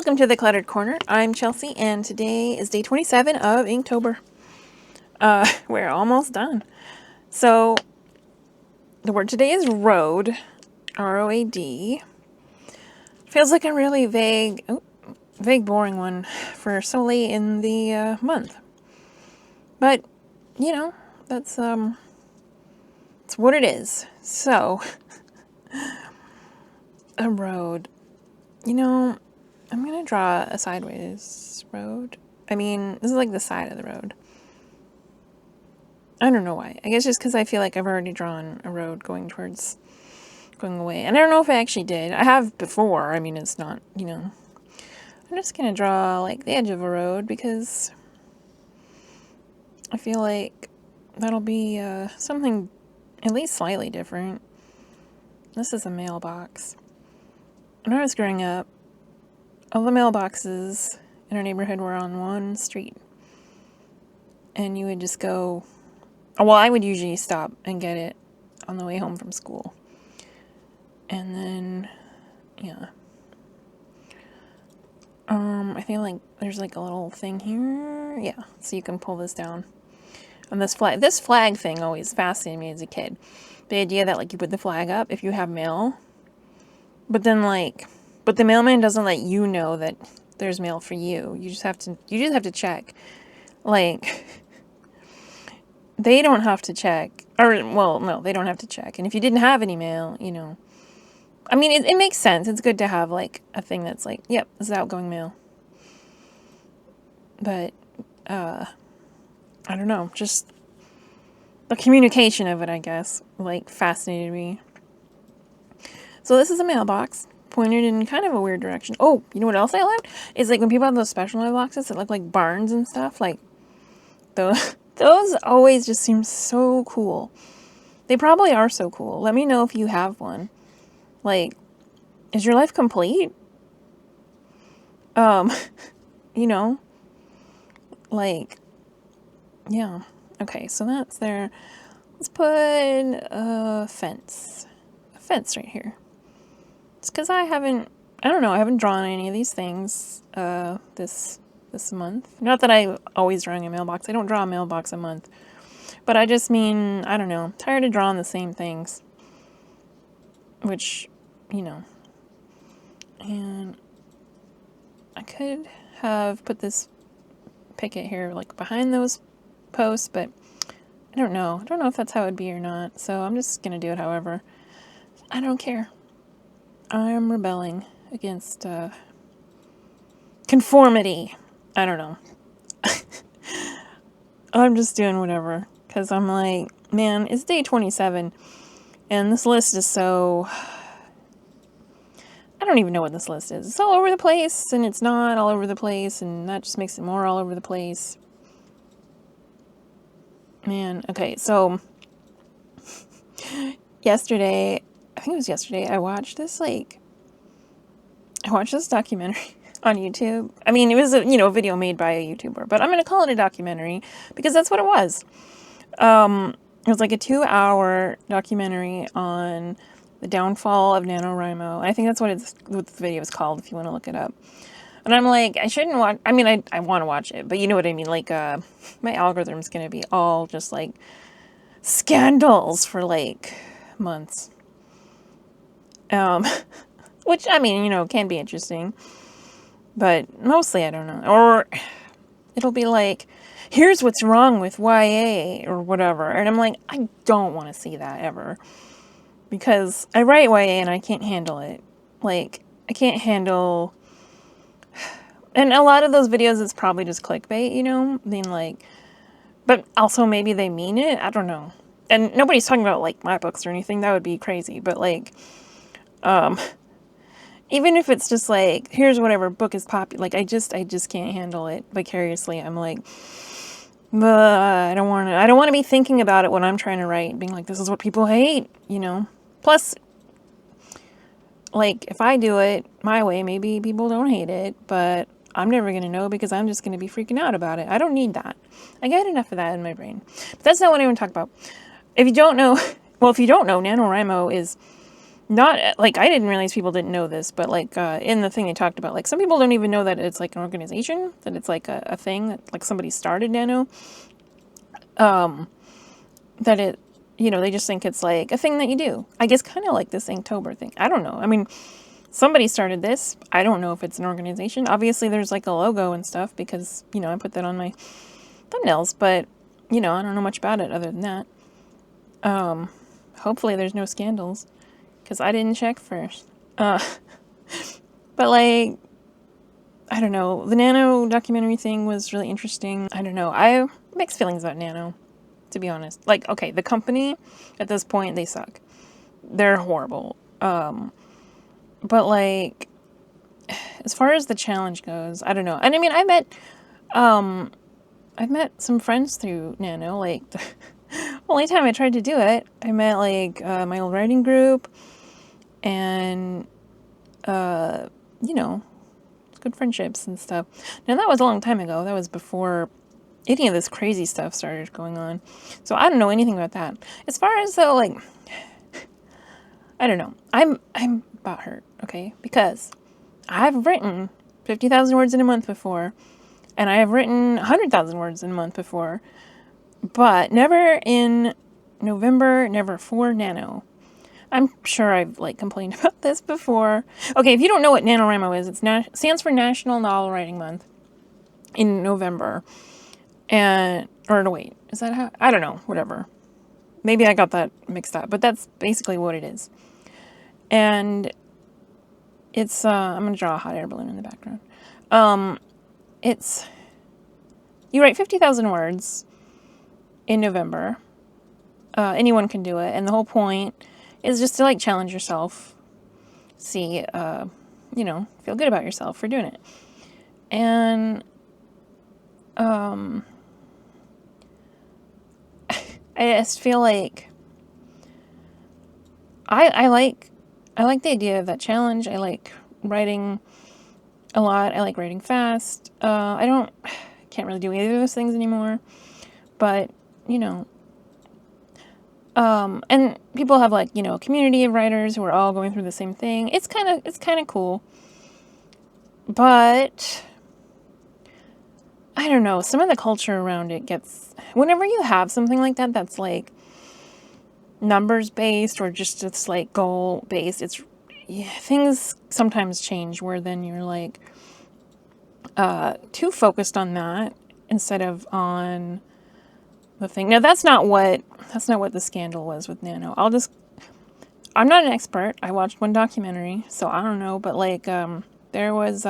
Welcome to the Cluttered Corner. I'm Chelsea, and today is day 27 of Inktober. We're almost done. So, the word today is road, R-O-A-D. Feels like a really vague, boring one for so late in the month. But, you know, that's what it is. So, a road. You know, I'm going to draw a sideways road. I mean, this is like the side of the road. I don't know why. I guess just because I feel like I've already drawn a road going away. And I don't know if I actually did. I have before. I mean, it's not, you know. I'm just going to draw like the edge of a road because I feel like that'll be something at least slightly different. This is a mailbox. When I was growing up, all the mailboxes in our neighborhood were on one street. And you would just go, well, I would usually stop and get it on the way home from school. And then, yeah. I feel like there's like a little thing here. Yeah, so you can pull this down. And this flag thing always fascinated me as a kid. The idea that like you put the flag up if you have mail. But then but the mailman doesn't let you know that there's mail for you. You just have to check. Like, they don't have to check. Or, well, no, they don't have to check. And if you didn't have any mail, you know. I mean, it makes sense. It's good to have, like, a thing that's like, yep, this is outgoing mail. But, I don't know. Just the communication of it, I guess, like, fascinated me. So this is a mailbox pointed in kind of a weird direction. Oh, you know what else I loved? Is, like, when people have those special mailboxes that look like barns and stuff, like, those always just seem so cool. They probably are so cool. Let me know if you have one. Like, is your life complete? You know, like, yeah. Okay, so that's there. Let's put a fence right here. It's because I haven't drawn any of these things, this month. Not that I always drawing a mailbox. I don't draw a mailbox a month. But I just mean, I don't know, tired of drawing the same things. Which, you know. And I could have put this picket here, like, behind those posts, but I don't know. I don't know if that's how it would be or not. So I'm just going to do it however. I don't care. I'm rebelling against, conformity. I don't know. I'm just doing whatever. Because I'm like, man, it's day 27. And this list is so... I don't even know what this list is. It's all over the place, and it's not all over the place, and that just makes it more all over the place. Man, okay, so... yesterday, I think it was yesterday, I watched this documentary on YouTube. I mean, it was a video made by a YouTuber, but I'm going to call it a documentary because that's what it was. It was like a 2-hour documentary on the downfall of NaNoWriMo. I think that's what the video is called if you want to look it up. And I'm like, I shouldn't watch, I mean, I want to watch it, but you know what I mean? Like, my algorithm's going to be all just like scandals for like months. Which, I mean, you know, can be interesting. But mostly I don't know. Or it'll be like, here's what's wrong with YA or whatever. And I'm like, I don't want to see that ever. Because I write YA and I can't handle it. Like, I can't handle... And a lot of those videos is probably just clickbait, you know? Being like... But also maybe they mean it? I don't know. And nobody's talking about, like, my books or anything. That would be crazy. But, like... even if it's just like, here's whatever book is popular, like, I just can't handle it vicariously. I'm like, I don't want to be thinking about it when I'm trying to write, being like, this is what people hate, you know? Plus, like, if I do it my way, maybe people don't hate it, but I'm never going to know because I'm just going to be freaking out about it. I don't need that. I got enough of that in my brain. But that's not what I want to talk about. If you don't know, NaNoWriMo is not like, I didn't realize people didn't know this, but like in the thing they talked about, like some people don't even know that it's like an organization, that it's like a thing that like somebody started Nano. That it, they just think it's like a thing that you do. I guess kind of like this Inktober thing. I don't know. I mean, somebody started this. I don't know if it's an organization. Obviously, there's like a logo and stuff because, I put that on my thumbnails, but, I don't know much about it other than that. Hopefully there's no scandals because I didn't check first. But like, I don't know. The Nano documentary thing was really interesting. I don't know. I have mixed feelings about Nano, to be honest. Like, okay, the company at this point, they suck. They're horrible. But like, as far as the challenge goes, I don't know. And I mean, I've met some friends through Nano. Like, the only time I tried to do it, I met like my old writing group, and good friendships and stuff. Now that was a long time ago. That was before any of this crazy stuff started going on. So I don't know anything about that. As far as though, like, I don't know. I'm butthurt, okay? Because I've written 50,000 words in a month before, and I have written 100,000 words in a month before, but never in November, never for Nano. I'm sure I've like complained about this before. Okay, if you don't know what NaNoWriMo is, it stands for National Novel Writing Month in November. And, or no, wait, is that how? I don't know, whatever. Maybe I got that mixed up, but that's basically what it is. And it's, I'm going to draw a hot air balloon in the background. You write 50,000 words in November. Anyone can do it. And the whole point is just to like challenge yourself. See, feel good about yourself for doing it. And, I just feel like I like the idea of that challenge. I like writing a lot. I like writing fast. Can't really do either of those things anymore. But, and people have like, a community of writers who are all going through the same thing. It's kind of cool. But I don't know, some of the culture around it gets, whenever you have something like that, that's like numbers based or just it's like goal based, things sometimes change where then you're like, too focused on that instead of on the thing. Now that's not what the scandal was with Nano. I'm not an expert. I watched one documentary, so I don't know, but like, there was,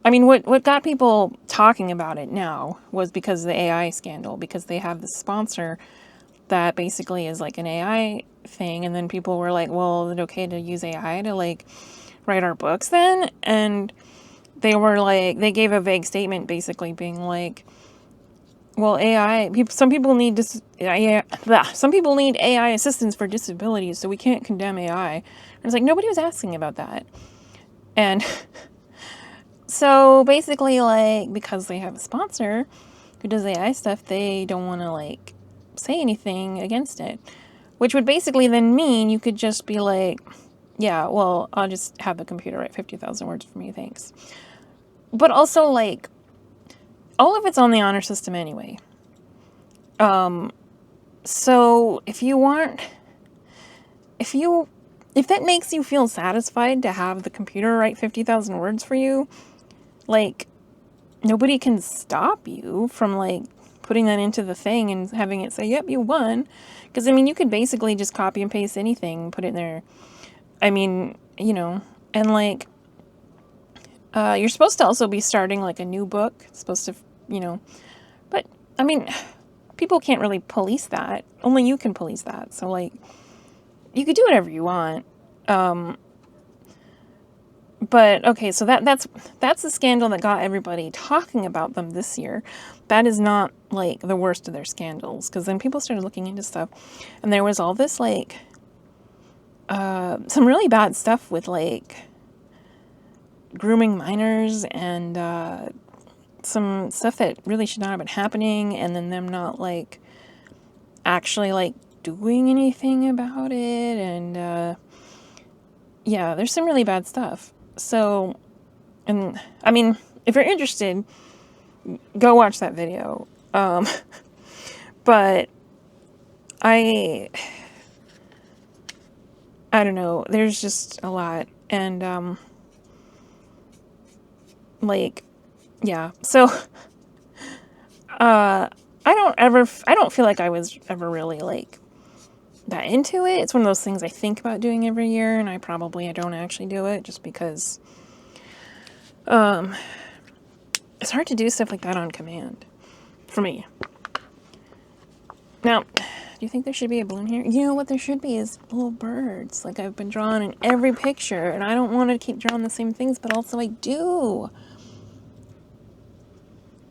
what got people talking about it now was because of the AI scandal, because they have this sponsor that basically is like an AI thing, and then people were like, well, is it okay to use AI to like write our books then? And they were like, they gave a vague statement basically being like, well, some people need AI assistance for disabilities, so we can't condemn AI. And it's like, nobody was asking about that. And so basically, like, because they have a sponsor who does AI stuff, they don't want to like say anything against it, which would basically then mean you could just be like, yeah, well, I'll just have the computer write 50,000 words for me, thanks. But also, like, all of it's on the honor system anyway. So if that makes you feel satisfied to have the computer write 50,000 words for you, like, nobody can stop you from, like, putting that into the thing and having it say, yep, you won. Because, you could basically just copy and paste anything, put it in there. And, like, you're supposed to also be starting, like, a new book. It's supposed to, but, people can't really police that. Only you can police that. So, like, you could do whatever you want. But okay, so that's the scandal that got everybody talking about them this year. That is not like the worst of their scandals, because then people started looking into stuff, and there was all this like some really bad stuff with like grooming minors and some stuff that really should not have been happening, and then them not like actually like doing anything about it, and yeah, there's some really bad stuff. So, and I mean, if you're interested, go watch that video. But I don't know, there's just a lot, and like, yeah, so I don't feel like I was ever really like that into it. It's one of those things I think about doing every year, and I don't actually do it just because it's hard to do stuff like that on command for me. Now, do you think there should be a balloon here? You know what there should be is little birds, like I've been drawing in every picture, and I don't want to keep drawing the same things, but also I do.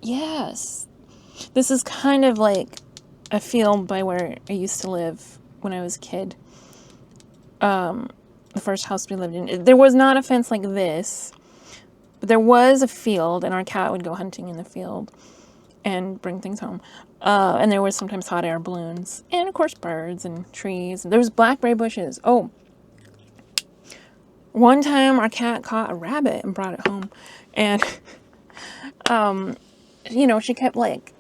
Yes. This is kind of like a field by where I used to live when I was a kid. The first house we lived in, there was not a fence like this, but there was a field, and our cat would go hunting in the field and bring things home. And there was sometimes hot air balloons, and of course birds and trees. There was blackberry bushes. Oh, one time our cat caught a rabbit and brought it home, and you know, she kept like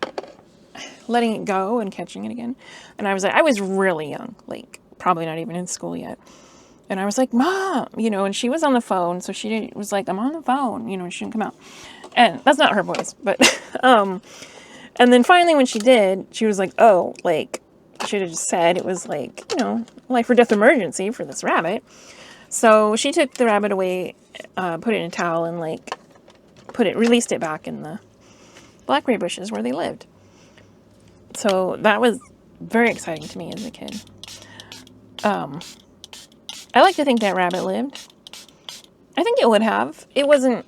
letting it go and catching it again. And I was really young, like probably not even in school yet. And I was like, Mom, you know, and she was on the phone. So she was like, I'm on the phone, you know, and she didn't come out. And that's not her voice, but, and then finally when she did, she was like, oh, like, I should have just said it was like, you know, life or death emergency for this rabbit. So she took the rabbit away, put it in a towel, and like released it back in the blackberry bushes where they lived. So that was very exciting to me as a kid. I like to think that rabbit lived. I think it would have. It wasn't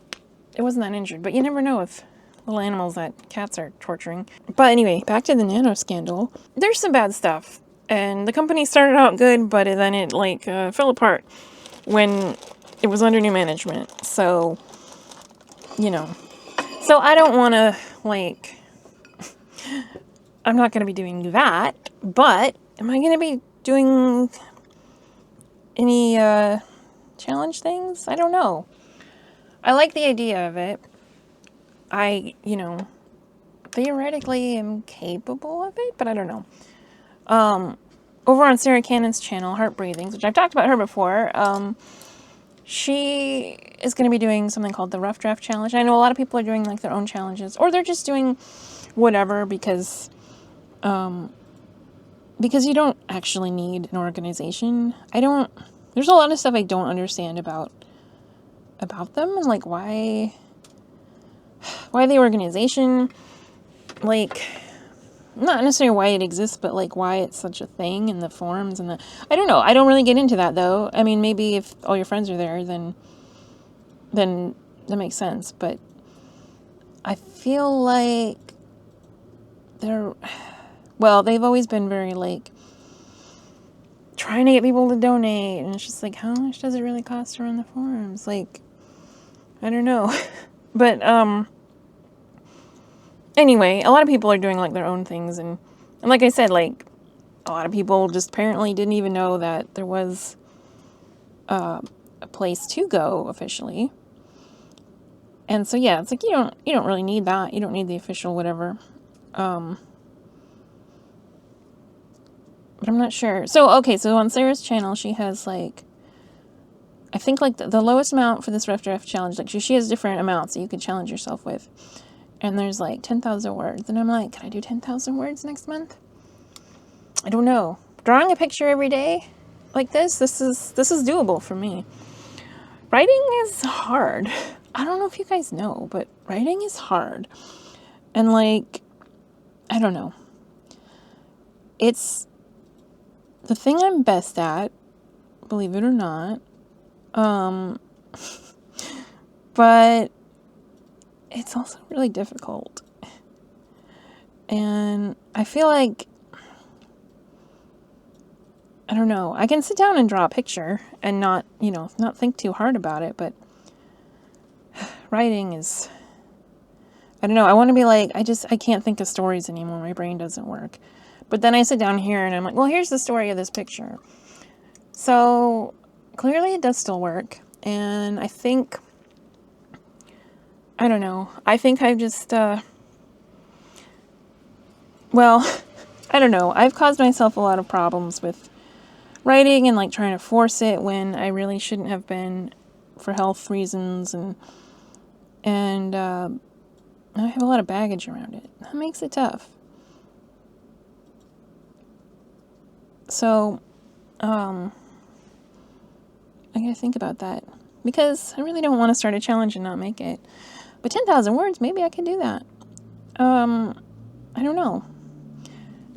that injured, but you never know with little animals that cats are torturing. But anyway, back to the Nano scandal. There's some bad stuff, and the company started out good, but then it like fell apart when it was under new management. So, you know, so I don't want to like. I'm not going to be doing that, but am I going to be doing any challenge things? I don't know. I like the idea of it. I, you know, theoretically am capable of it, but I don't know. Over on Sarah Cannon's channel, Heart Breathings, which I've talked about her before, she is going to be doing something called the Rough Draft Challenge. I know a lot of people are doing like their own challenges, or they're just doing whatever because you don't actually need an organization. There's a lot of stuff I don't understand about them, and like why the organization, like, not necessarily why it exists, but like why it's such a thing in the forums and I don't know. I don't really get into that though. I mean, maybe if all your friends are there, then that makes sense, but I feel like they've always been very like trying to get people to donate, and it's just like, how much does it really cost to run the forums? Like, I don't know. But anyway, a lot of people are doing like their own things, and like I said, like a lot of people just apparently didn't even know that there was a place to go officially. And so yeah, it's like you don't really need that. You don't need the official whatever. But I'm not sure. So, okay, so on Sarah's channel, she has, like, I think, like, the lowest amount for this Rough Draft Challenge, like, she has different amounts that you can challenge yourself with. And there's, like, 10,000 words. And I'm like, can I do 10,000 words next month? I don't know. Drawing a picture every day like this is doable for me. Writing is hard. I don't know if you guys know, but writing is hard. And, like, I don't know. It's the thing I'm best at, believe it or not. But it's also really difficult. And I feel like, I don't know, I can sit down and draw a picture and not think too hard about it, but writing is, I don't know, I want to be like, I can't think of stories anymore. My brain doesn't work. But then I sit down here and I'm like, well, here's the story of this picture. So clearly it does still work. And I think, I don't know, I think I've just, well, I don't know. I've caused myself a lot of problems with writing and like trying to force it when I really shouldn't have been for health reasons, and I have a lot of baggage around it. That makes it tough. So, I gotta think about that because I really don't want to start a challenge and not make it. But 10,000 words, maybe I can do that. I don't know.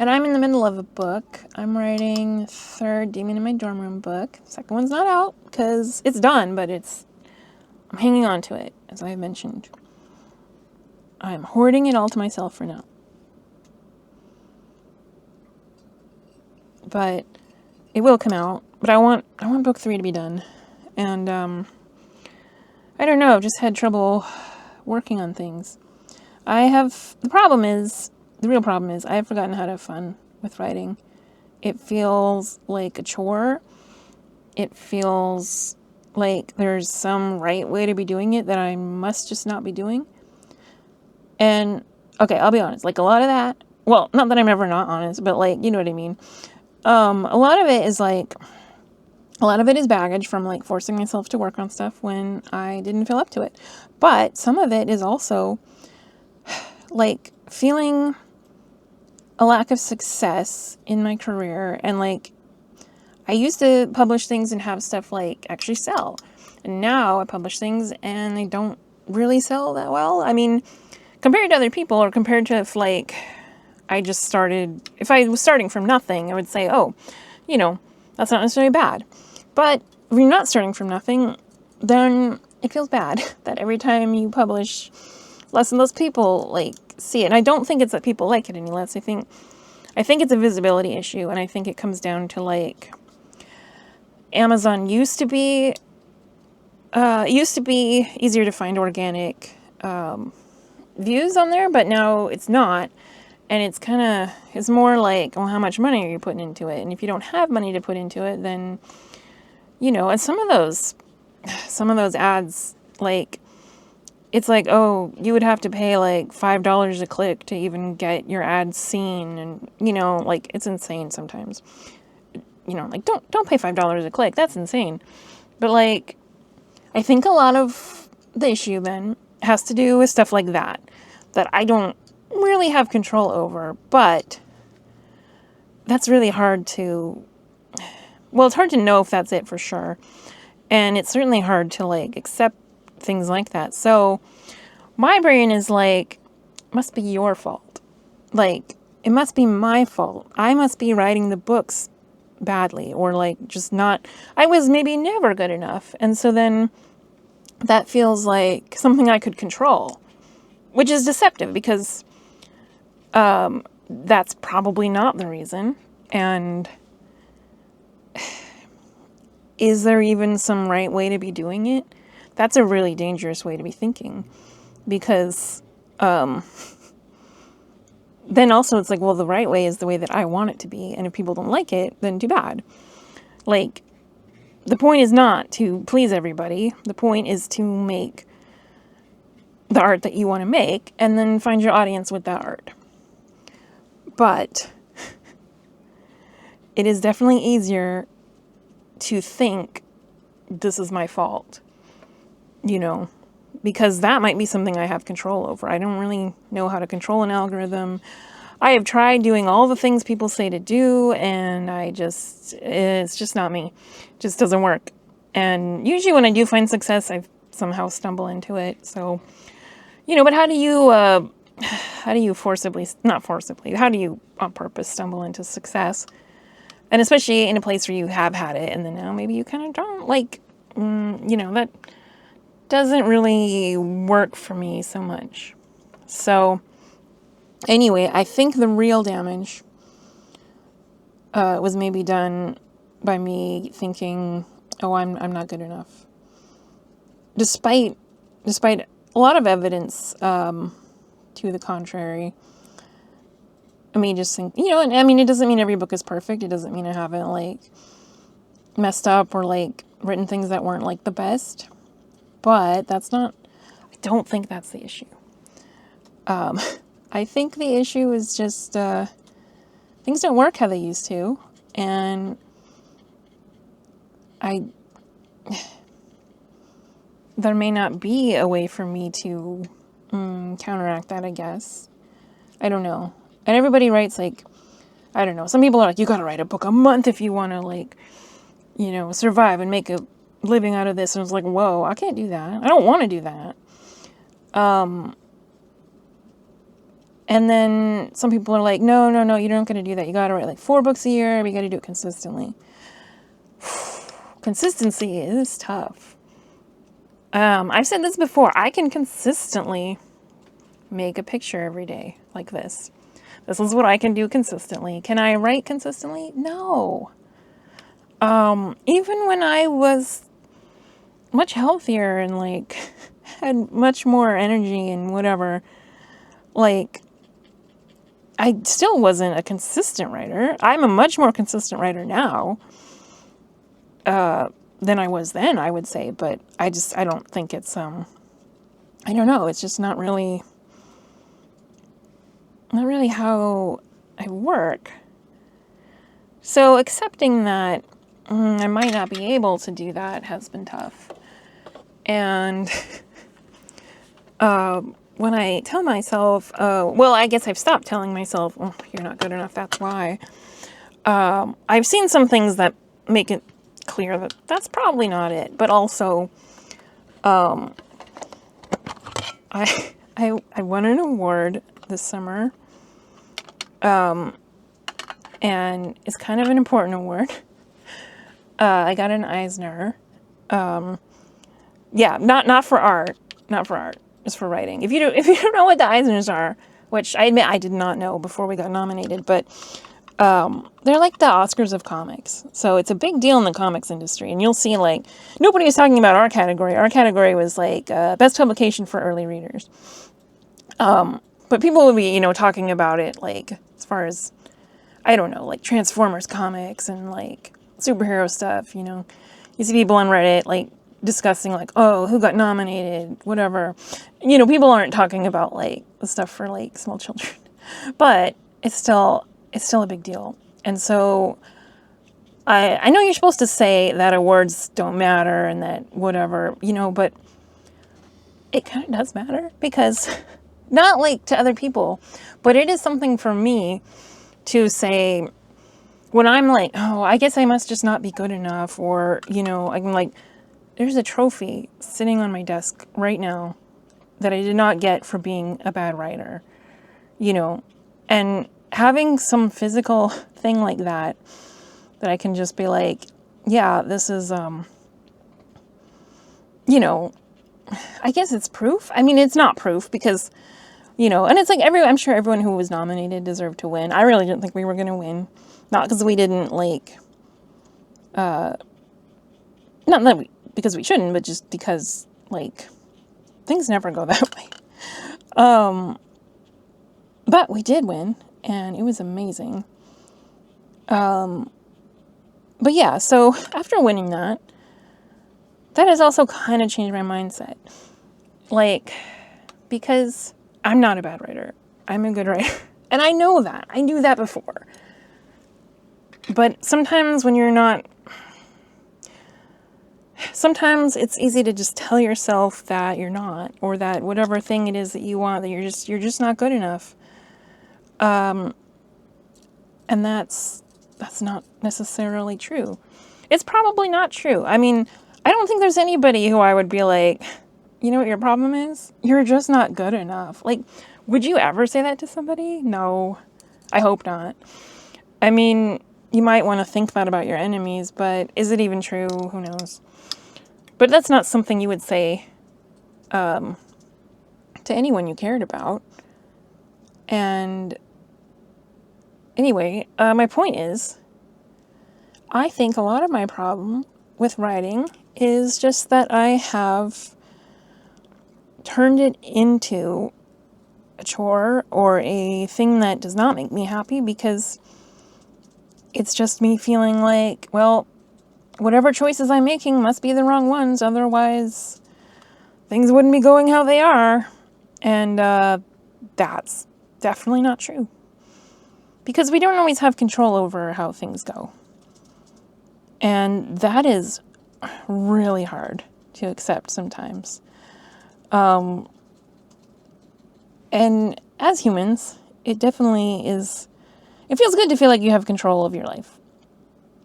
And I'm in the middle of a book. I'm writing third Demon in My Dorm Room book. Second one's not out because it's done, but I'm hanging on to it, as I mentioned. I'm hoarding it all to myself for now. But it will come out. But I want book 3 to be done. And I don't know, I've just had trouble working on things. The real problem is I have forgotten how to have fun with writing. It feels like a chore. It feels like there's some right way to be doing it that I must just not be doing. And, okay, I'll be honest, like a lot of that, well, not that I'm ever not honest, but like, you know what I mean? A lot of it is baggage from like forcing myself to work on stuff when I didn't feel up to it. But some of it is also like feeling a lack of success in my career. And like, I used to publish things and have stuff like actually sell. And now I publish things and they don't really sell that well. I mean, compared to other people or compared to if like if I was starting from nothing, I would say, oh, that's not necessarily bad. But if you're not starting from nothing, then it feels bad that every time you publish, less and less people like see it. And I don't think it's that people like it any less. I think it's a visibility issue, and I think it comes down to like Amazon used to be easier to find organic views on there, but now it's not. And it's more like, well, how much money are you putting into it? And if you don't have money to put into it, then, and some of those ads, like, it's like, oh, you would have to pay like $5 a click to even get your ads seen. And, like, it's insane sometimes. Like, don't pay $5 a click. That's insane. But like, I think a lot of the issue then has to do with stuff like that I don't really have control over, but that's really hard to, well, it's hard to know if that's it for sure. And it's certainly hard to like accept things like that. So my brain is like, must be your fault. Like, it must be my fault. I must be writing the books badly, or like I was maybe never good enough. And so then that feels like something I could control, which is deceptive because that's probably not the reason. And is there even some right way to be doing it? That's a really dangerous way to be thinking, because then also it's like, well, the right way is the way that I want it to be. And if people don't like it, then too bad. Like, the point is not to please everybody. The point is to make the art that you want to make and then find your audience with that art. But it is definitely easier to think this is my fault, because that might be something I have control over. I don't really know how to control an algorithm. I have tried doing all the things people say to do, and it's just not me. It just doesn't work. And usually when I do find success, I somehow stumble into it. So, but how do you how do you on purpose stumble into success? And especially in a place where you have had it, and then now maybe you kind of don't, like, that doesn't really work for me so much. So anyway, I think the real damage was maybe done by me thinking, oh, I'm not good enough. Despite a lot of evidence to the contrary. I mean, just think, you know, and I mean, it doesn't mean every book is perfect. It doesn't mean I haven't, like, messed up or, like, written things that weren't, like, the best. But that's not, I don't think that's the issue. I think the issue is just, things don't work how they used to. And there may not be a way for me to counteract that, I guess. I don't know. And everybody writes, like, I don't know. Some people are like, you gotta write a book a month if you want to, like, you know, survive and make a living out of this. And I was like, whoa, I can't do that. I don't want to do that. And then some people are like, no, you're not going to do that. You got to write like 4 books a year, but you got to do it consistently. Consistency is tough. I've said this before. I can consistently make a picture every day like this. This is what I can do consistently. Can I write consistently? No. Even when I was much healthier and like had much more energy and whatever, like, I still wasn't a consistent writer. I'm a much more consistent writer now than I was then, I would say. But I don't think it's, I don't know. It's just not really how I work. So accepting that I might not be able to do that has been tough. And when I tell myself, well, I guess I've stopped telling myself, oh, you're not good enough, that's why. I've seen some things that make it clear that that's probably not it. But also, I won an award this summer. And it's kind of an important award. I got an Eisner. Yeah, not for art. Not for art. Just for writing. If you don't know what the Eisners are, which I admit I did not know before we got nominated, but they're like the Oscars of comics. So it's a big deal in the comics industry. And you'll see, like, nobody was talking about our category. Our category was like best publication for early readers. But people would be, you know, talking about it, like, as far as, I don't know, like Transformers comics and like superhero stuff, you know. You see people on Reddit, like, discussing, like, oh, who got nominated, whatever. You know, people aren't talking about, like, the stuff for, like, small children. But it's still a big deal. And so I know you're supposed to say that awards don't matter and that whatever, you know, but it kind of does matter because, not, like, to other people, but it is something for me to say when I'm like, oh, I guess I must just not be good enough, or, you know, I'm like, there's a trophy sitting on my desk right now that I did not get for being a bad writer, you know, and having some physical thing like that I can just be like, yeah, this is, you know, I guess it's proof. I mean, it's not proof because, you know, and it's like I'm sure everyone who was nominated deserved to win. I really didn't think we were going to win. Not because we didn't, like, not that because we shouldn't, but just because, like, things never go that way. But we did win, and it was amazing. But yeah, so after winning that has also kind of changed my mindset. Like, because I'm not a bad writer. I'm a good writer. And I know that. I knew that before. But sometimes when you're not... Sometimes it's easy to just tell yourself that you're not, or that whatever thing it is that you want, that you're just not good enough. And that's not necessarily true. It's probably not true. I mean, I don't think there's anybody who I would be like, you know what your problem is? You're just not good enough. Like, would you ever say that to somebody? No, I hope not. I mean, you might want to think that about your enemies, but is it even true? Who knows? But that's not something you would say to anyone you cared about. And anyway, my point is, I think a lot of my problem with writing is just that I have turned it into a chore or a thing that does not make me happy, because it's just me feeling like, well, whatever choices I'm making must be the wrong ones, otherwise things wouldn't be going how they are. And that's definitely not true. Because we don't always have control over how things go. And that is really hard to accept sometimes. And as humans, it definitely is, it feels good to feel like you have control of your life.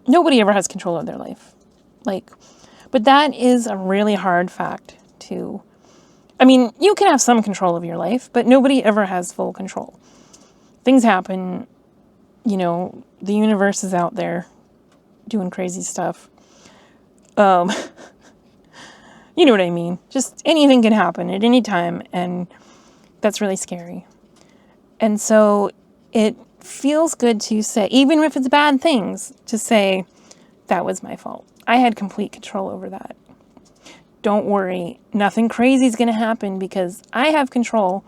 Nobody ever has control of their life. But that is a really hard fact to, I mean, you can have some control of your life, but nobody ever has full control. Things happen, the universe is out there doing crazy stuff. You know what I mean? Just anything can happen at any time, and that's really scary. And so it feels good to say, even if it's bad things, to say, that was my fault. I had complete control over that. Don't worry, nothing crazy is going to happen because I have control,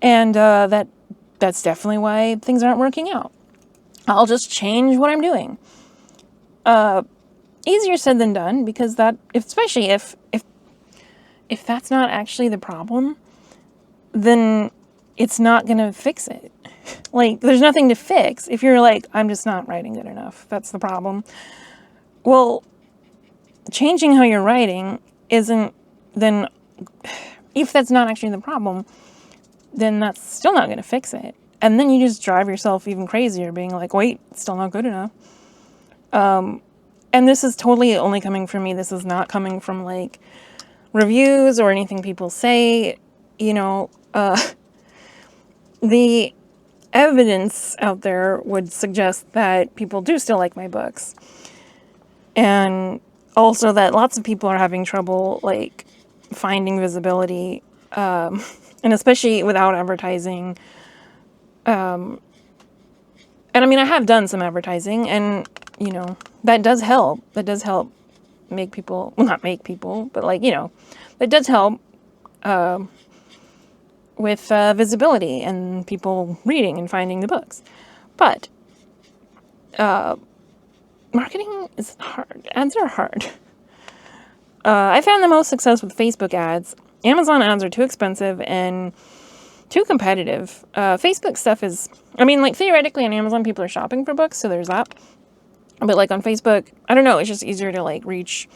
and that's definitely why things aren't working out. I'll just change what I'm doing. Easier said than done, because that, especially if that's not actually the problem, then it's not going to fix it. There's nothing to fix. If you're like, I'm just not writing good enough, that's the problem. Well, changing how you're writing isn't, then, if that's not actually the problem, then that's still not going to fix it. And then you just drive yourself even crazier, being like, wait, it's still not good enough. And this is totally only coming from me. This is not coming from reviews or anything people say. The evidence out there would suggest that people do still like my books. And also that lots of people are having trouble finding visibility, and especially without advertising. And I mean, I have done some advertising, and that does help. That does help make people, well, not make people, but that does help with visibility and people reading and finding the books. But marketing is hard. Ads are hard. I found the most success with Facebook ads. Amazon ads are too expensive and too competitive. Facebook stuff is, I mean, theoretically on Amazon people are shopping for books, so there's that. But on Facebook, I don't know, it's just easier to reach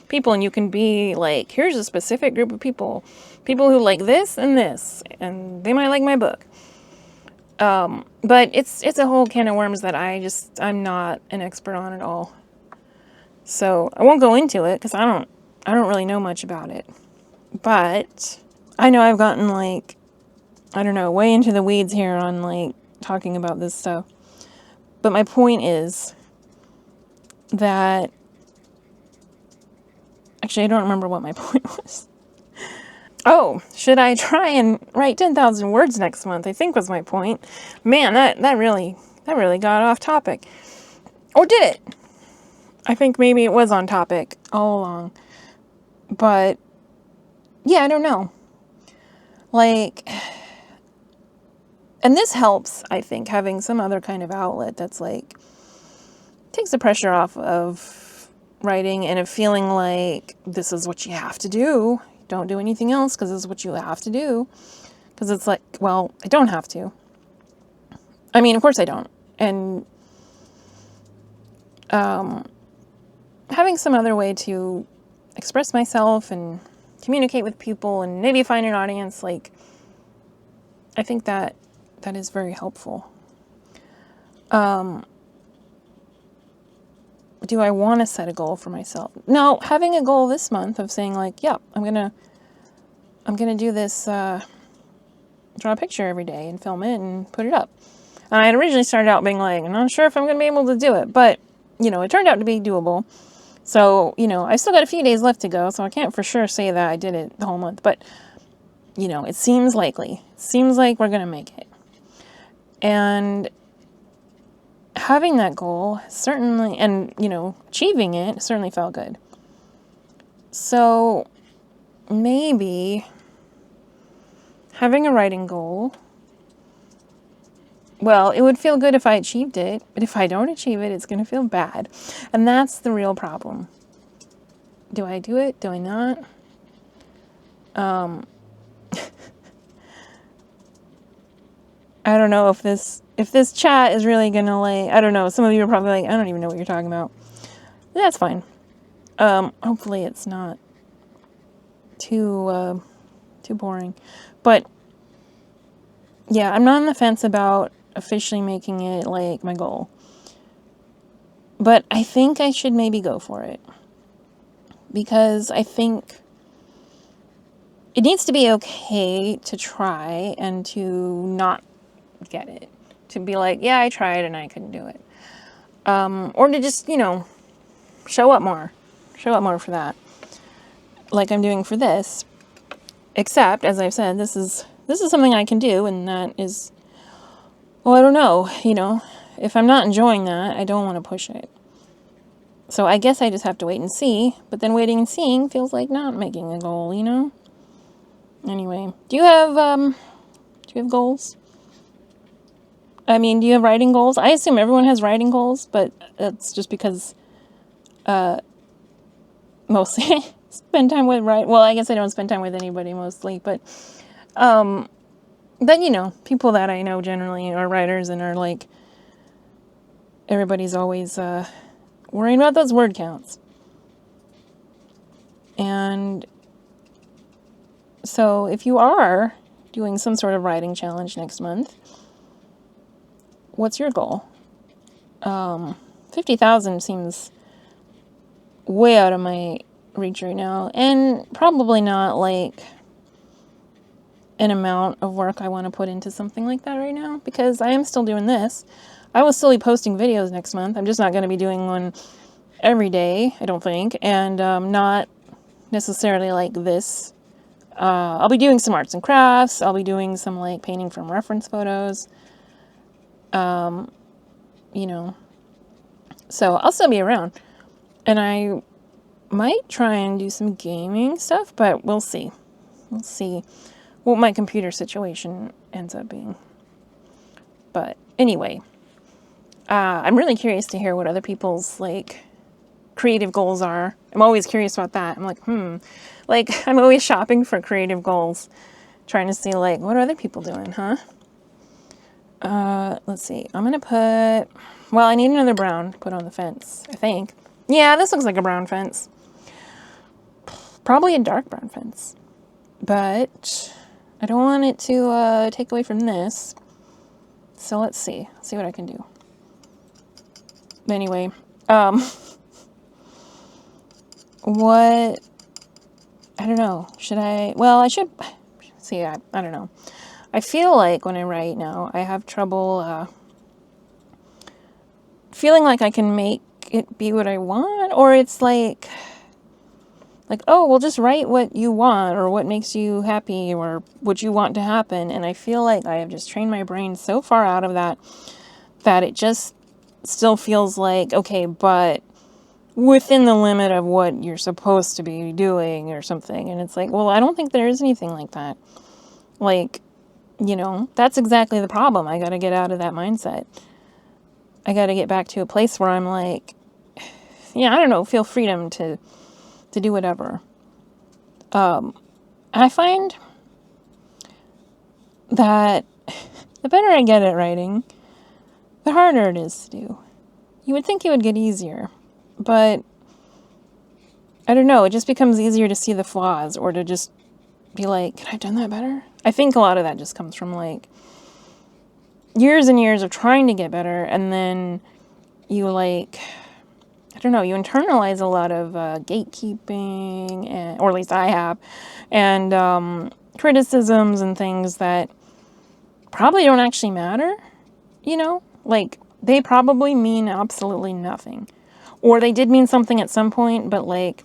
people, and you can be here's a specific group of people who like this, and they might like my book. But it's a whole can of worms that I'm not an expert on at all. So I won't go into it because I don't really know much about it. But I know I've gotten I don't know, way into the weeds here on talking about this stuff. But my point is that, actually, I don't remember what my point was. Oh, should I try and write 10,000 words next month? I think was my point. Man, that really got off topic. Or did it? I think maybe it was on topic all along. But yeah, I don't know. And this helps, I think, having some other kind of outlet that's takes the pressure off of writing and of feeling like this is what you have to do. Don't do anything else because this is what you have to do. Because it's well, I don't have to. I mean, of course I don't. And having some other way to express myself and communicate with people and maybe find an audience, I think that is very helpful. Do I want to set a goal for myself? No, having a goal this month of saying yeah, I'm gonna do this, draw a picture every day and film it and put it up. And I had originally started out being I'm not sure if I'm gonna be able to do it, but it turned out to be doable. So, I still got a few days left to go, so I can't for sure say that I did it the whole month, but it seems likely. It seems like we're gonna make it. And having that goal certainly, and, achieving it certainly felt good. So maybe having a writing goal, well, it would feel good if I achieved it, but if I don't achieve it, it's going to feel bad. And that's the real problem. Do I do it? Do I not? I don't know if this chat is really going to like, I don't know. Some of you are probably like, I don't even know what you're talking about. That's fine. Hopefully it's not too boring. But yeah, I'm not on the fence about officially making it like my goal. But I think I should maybe go for it. Because I think it needs to be okay to try and to not get it. To be like, yeah, I tried and I couldn't do it. Or to just, show up more. Show up more for that. Like I'm doing for this. Except, as I've said, this is something I can do, and that is, well, I don't know, if I'm not enjoying that, I don't want to push it. So I guess I just have to wait and see, but then waiting and seeing feels like not making a goal, Anyway, do you have goals? I mean, do you have writing goals? I assume everyone has writing goals, but that's just because, mostly spend time with well, I guess I don't spend time with anybody mostly, but people that I know generally are writers and are like, everybody's always worrying about those word counts. And so if you are doing some sort of writing challenge next month, what's your goal? 50,000 seems way out of my reach right now, and probably not like an amount of work I want to put into something like that right now, because I am still doing this. I will still be posting videos next month. I'm just not going to be doing one every day, I don't think, and not necessarily like this. I'll be doing some arts and crafts. I'll be doing some like painting from reference photos. So I'll still be around, and I might try and do some gaming stuff, but we'll see. We'll see what my computer situation ends up being. But anyway, I'm really curious to hear what other people's like creative goals are. I'm always curious about that. I'm like, like I'm always shopping for creative goals, trying to see like what are other people doing, huh? Let's see. I'm gonna put, well, I need another brown to put on the fence, I think. Yeah, this looks like a brown fence. Probably a dark brown fence. But I don't want it to take away from this. So let's see. Let's see what I can do. Anyway, what, I don't know. Should I, well, I should, see, I don't know. I feel like when I write now, I have trouble feeling like I can make it be what I want, or it's like, oh, well, just write what you want, or what makes you happy, or what you want to happen. And I feel like I have just trained my brain so far out of that it just still feels like, okay, but within the limit of what you're supposed to be doing or something. And it's like, well, I don't think there is anything like that. Like, that's exactly the problem. I got to get out of that mindset. I got to get back to a place where I'm like, yeah, I don't know, feel freedom to do whatever. I find that the better I get at writing, the harder it is to do. You would think it would get easier, but I don't know, it just becomes easier to see the flaws, or to just be like, could I have done that better? I think a lot of that just comes from like years and years of trying to get better, and then you like, I don't know, you internalize a lot of gatekeeping, or at least I have, and criticisms and things that probably don't actually matter, like they probably mean absolutely nothing. Or they did mean something at some point, but like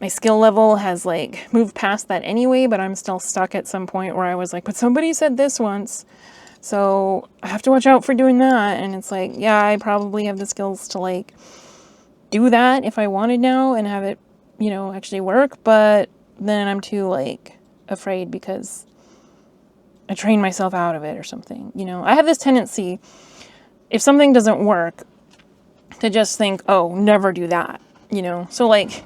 my skill level has like moved past that anyway, but I'm still stuck at some point where I was like, but somebody said this once, so I have to watch out for doing that. And it's like, yeah, I probably have the skills to like do that if I wanted now and have it, actually work, but then I'm too like afraid because I train myself out of it or something. You know, I have this tendency, if something doesn't work, to just think, oh, never do that. You know, so like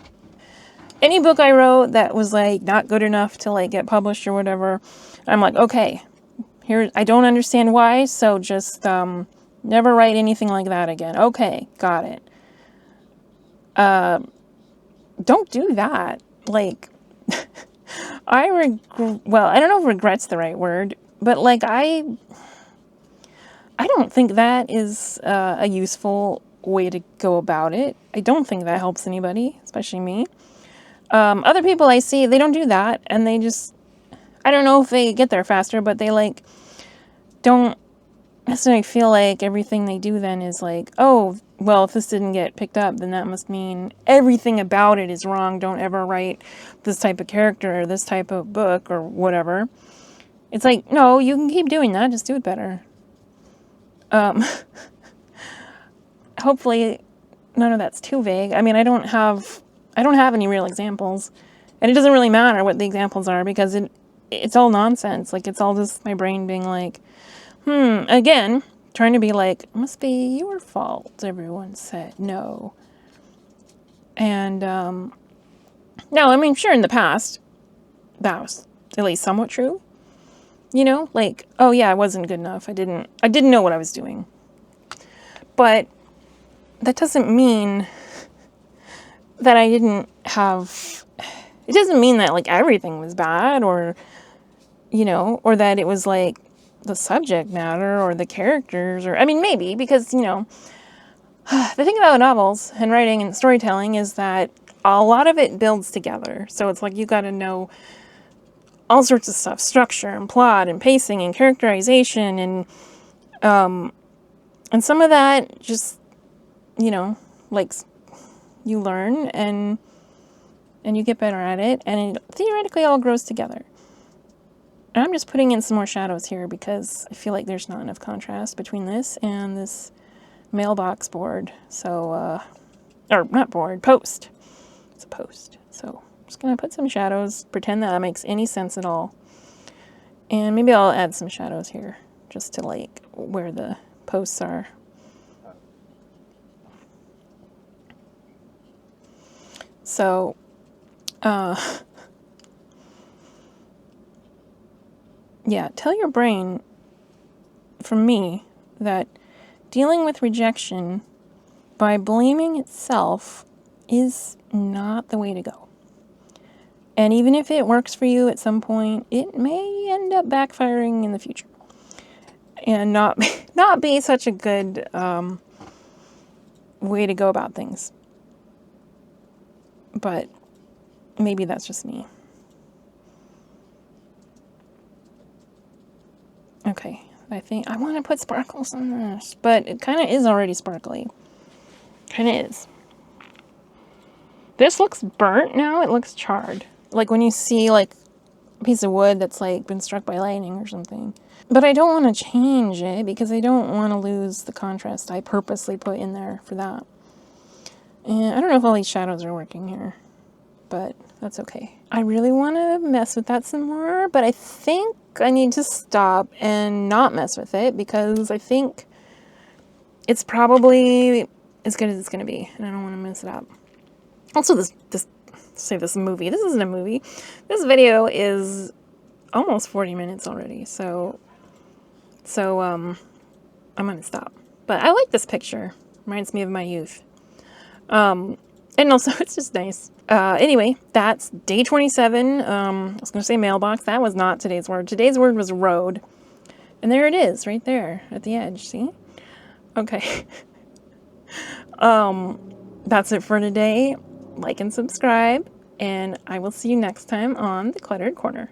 any book I wrote that was like not good enough to like get published or whatever, I'm like, okay, here, I don't understand why, so just never write anything like that again. Okay, got it. Don't do that. Like, well, I don't know if regret's the right word, but like I don't think that is a useful way to go about it. I don't think that helps anybody, especially me. Other people I see, they don't do that, and they just, I don't know if they get there faster, but they like don't necessarily feel like everything they do then is like, oh, well, if this didn't get picked up, then that must mean everything about it is wrong. Don't ever write this type of character or this type of book or whatever. It's like, no, you can keep doing that. Just do it better. Hopefully none of that's too vague. I mean, I don't have any real examples, and it doesn't really matter what the examples are because it's all nonsense. Like, it's all just my brain being like, again, trying to be like, it must be your fault, everyone said. No. And, no, I mean, sure, in the past, that was at least somewhat true. You know, like, oh yeah, I wasn't good enough. I didn't know what I was doing. But that doesn't mean that I didn't have, it doesn't mean that like everything was bad or, you know, or that it was like the subject matter or the characters or, I mean, maybe because, you know, the thing about novels and writing and storytelling is that a lot of it builds together. So it's like you got to know all sorts of stuff, structure and plot and pacing and characterization and some of that just, you know, like you learn and you get better at it and it theoretically all grows together. And I'm just putting in some more shadows here because I feel like there's not enough contrast between this and this mailbox board. So, or not board, post. It's a post. So I'm just going to put some shadows, pretend that makes any sense at all. And maybe I'll add some shadows here just to like where the posts are. So, yeah, tell your brain, from me, that dealing with rejection by blaming itself is not the way to go. And even if it works for you at some point, it may end up backfiring in the future. And not be such a good way to go about things. But maybe that's just me. Okay, I think I want to put sparkles on this, but it kind of is already sparkly. Kind of is. This looks burnt now. It looks charred. Like when you see like a piece of wood that's like been struck by lightning or something. But I don't want to change it because I don't want to lose the contrast I purposely put in there for that. And I don't know if all these shadows are working here, but that's okay. I really want to mess with that some more, but I think I need to stop and not mess with it because I think it's probably as good as it's going to be, and I don't want to mess it up. Also, this movie. This isn't a movie. This video is almost 40 minutes already, so I'm going to stop. But I like this picture. Reminds me of my youth. And also, it's just nice. Anyway, that's day 27. I was going to say mailbox. That was not today's word. Today's word was road. And there it is, right there at the edge. See? Okay. That's it for today. Like and subscribe. And I will see you next time on the Cluttered Corner.